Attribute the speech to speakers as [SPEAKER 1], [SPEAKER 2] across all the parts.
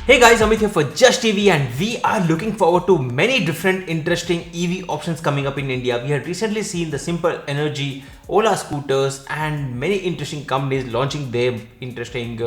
[SPEAKER 1] Hey guys, Amit here for Just EV, and we are looking forward to many different interesting EV options coming up in India. We have recently seen the Simple Energy, Ola scooters and many interesting companies launching their interesting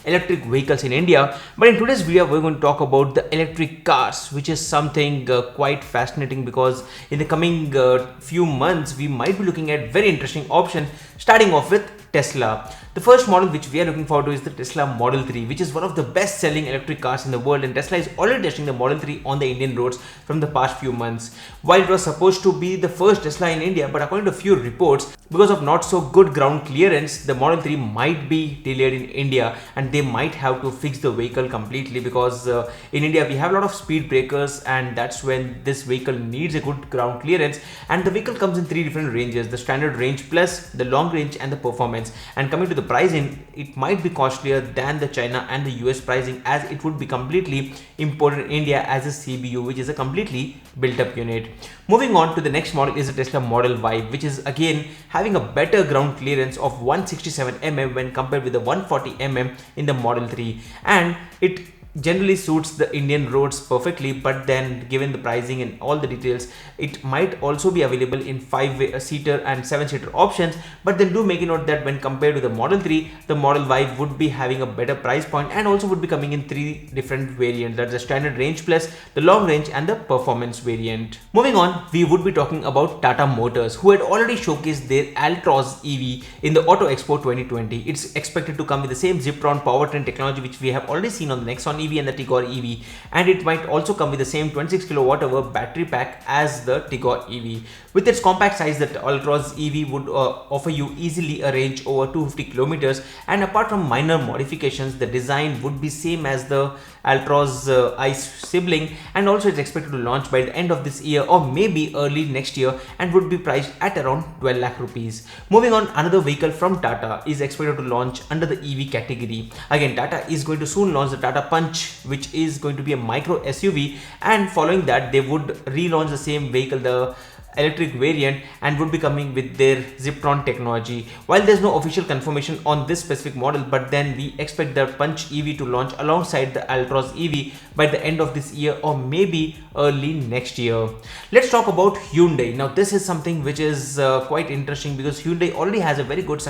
[SPEAKER 1] electric vehicles in India. But in today's video, we're going to talk about the electric cars, which is something quite fascinating because in the coming few months, we might be looking at very interesting options, starting off with Tesla. The first model which we are looking forward to is the Tesla Model 3, which is one of the best selling electric cars in the world, and Tesla is already testing the Model 3 on the Indian roads from the past few months. While it was supposed to be the first Tesla in India, but according to a few reports, because of not so good ground clearance, the Model 3 might be delayed in India and they might have to fix the vehicle completely because in India we have a lot of speed breakers, and that's when this vehicle needs a good ground clearance. And the vehicle comes in three different ranges: the standard range plus, the long range and the performance. And coming to the pricing, it might be costlier than the China and the US pricing, as it would be completely imported in India as a CBU, which is a completely built up unit. Moving on to the next model is the Tesla Model Y, which is again having a better ground clearance of 167 mm when compared with the 140 mm in the Model 3, and it generally suits the Indian roads perfectly. But then, given the pricing and all the details, it might also be available in 5-seater and 7-seater options. But then do make a note that when compared to the Model 3, the Model Y would be having a better price point and also would be coming in three different variants: that's the standard range plus, the long range and the performance variant. Moving on, we would be talking about Tata Motors, who had already showcased their Altroz EV in the Auto Expo 2020. It's expected to come with the same Ziptron powertrain technology which we have already seen on the Nexon EV and the Tigor EV, and it might also come with the same 26 kWh battery pack as the Tigor EV. With its compact size, the Altroz EV would offer you easily a range over 250 kilometers, and apart from minor modifications, the design would be same as the Altroz ICE sibling, and also it's expected to launch by the end of this year or maybe early next year and would be priced at around 12 lakh rupees. Moving on, another vehicle from Tata is expected to launch under the EV category. Again, Tata is going to soon launch the Tata Punch, which is going to be a micro SUV, and following that they would relaunch the same vehicle, the electric variant, and would be coming with their Ziptron technology. While there's no official confirmation on this specific model, but then we expect the Punch EV to launch alongside the Altroz EV by the end of this year or maybe early next year. Let's talk about Hyundai. Now this is something which is quite interesting because Hyundai already has a very good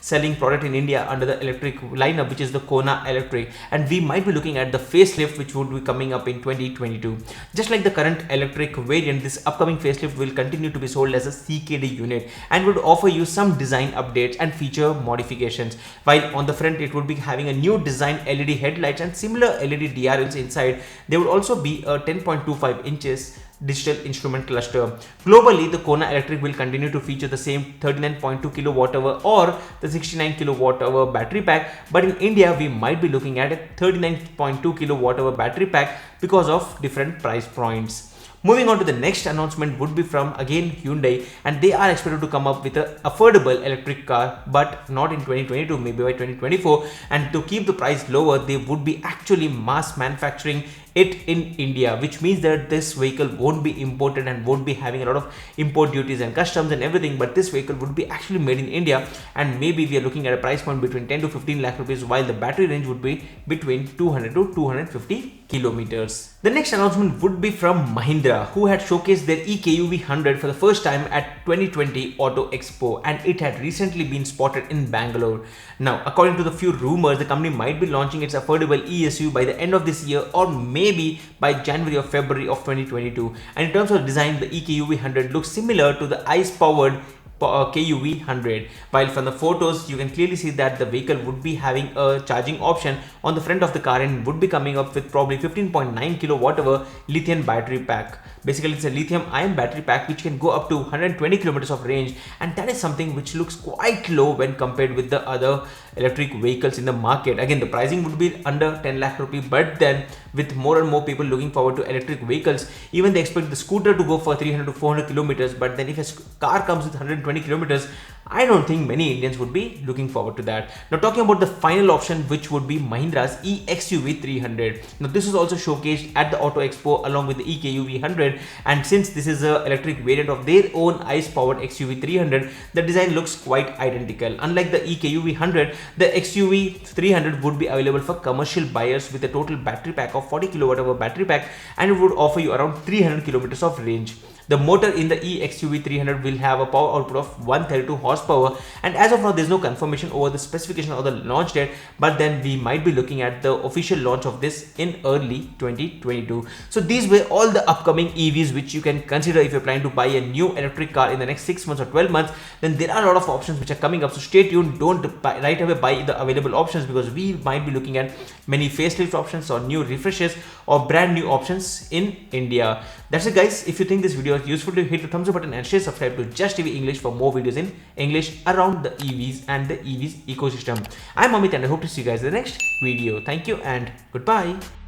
[SPEAKER 1] selling product in India under the electric lineup, which is the Kona Electric, and we might be looking at the facelift which would be coming up in 2022. Just like the current electric variant, this upcoming facelift will continue to be sold as a CKD unit and would offer you some design updates and feature modifications. While on the front it would be having a new design LED headlights and similar LED DRLs inside. There would also be a 10.25 inches digital instrument cluster. Globally, the Kona Electric will continue to feature the same 39.2 kWh or the 69 kWh battery pack, but in India we might be looking at a 39.2 kWh battery pack because of different price points. Moving on to the next announcement would be from again Hyundai, and they are expected to come up with an affordable electric car, but not in 2022, maybe by 2024. And to keep the price lower, they would be actually mass manufacturing it in India, which means that this vehicle won't be imported and won't be having a lot of import duties and customs and everything, but this vehicle would be actually made in India, and maybe we are looking at a price point between 10 to 15 lakh rupees, while the battery range would be between 200 to 250 kilometers. The next announcement would be from Mahindra, who had showcased their EKUV 100 for the first time at 2020 Auto Expo, and it had recently been spotted in Bangalore. Now, according to the few rumors, the company might be launching its affordable ESU by the end of this year or maybe by January or February of 2022. And in terms of design, the EKUV 100 looks similar to the ICE-powered KUV 100, while from the photos you can clearly see that the vehicle would be having a charging option on the front of the car and would be coming up with probably 15.9 kWh lithium battery pack. Basically, it's a lithium ion battery pack which can go up to 120 kilometers of range, and that is something which looks quite low when compared with the other electric vehicles in the market. Again, the pricing would be under 10 lakh rupee, but then with more and more people looking forward to electric vehicles, even they expect the scooter to go for 300 to 400 kilometers, but then if a car comes with 120 kilometers, I don't think many Indians would be looking forward to that. Now talking about the final option, which would be Mahindra's eXUV 300. Now this is also showcased at the Auto Expo along with the eKUV 100, and since this is an electric variant of their own ICE powered XUV 300, the design looks quite identical. Unlike the eKUV 100, the XUV 300 would be available for commercial buyers with a total battery pack of 40 kWh battery pack, and it would offer you around 300 kilometers of range. The motor in the eXUV 300 will have a power output of 132 horsepower, and as of now there is no confirmation over the specification or the launch date, but then we might be looking at the official launch of this in early 2022. So these were all the upcoming EVs which you can consider if you're planning to buy a new electric car in the next 6 months or 12 months. Then there are a lot of options which are coming up, so stay tuned. Don't right away buy the available options, because we might be looking at many facelift options or new refreshes or brand new options in India. That's it guys. If you think this video is useful to you, hit the thumbs up button and share, subscribe to Just TV English for more videos in English around the EVs and the EVs ecosystem. I'm Amit and I hope to see you guys in the next video. Thank you and goodbye.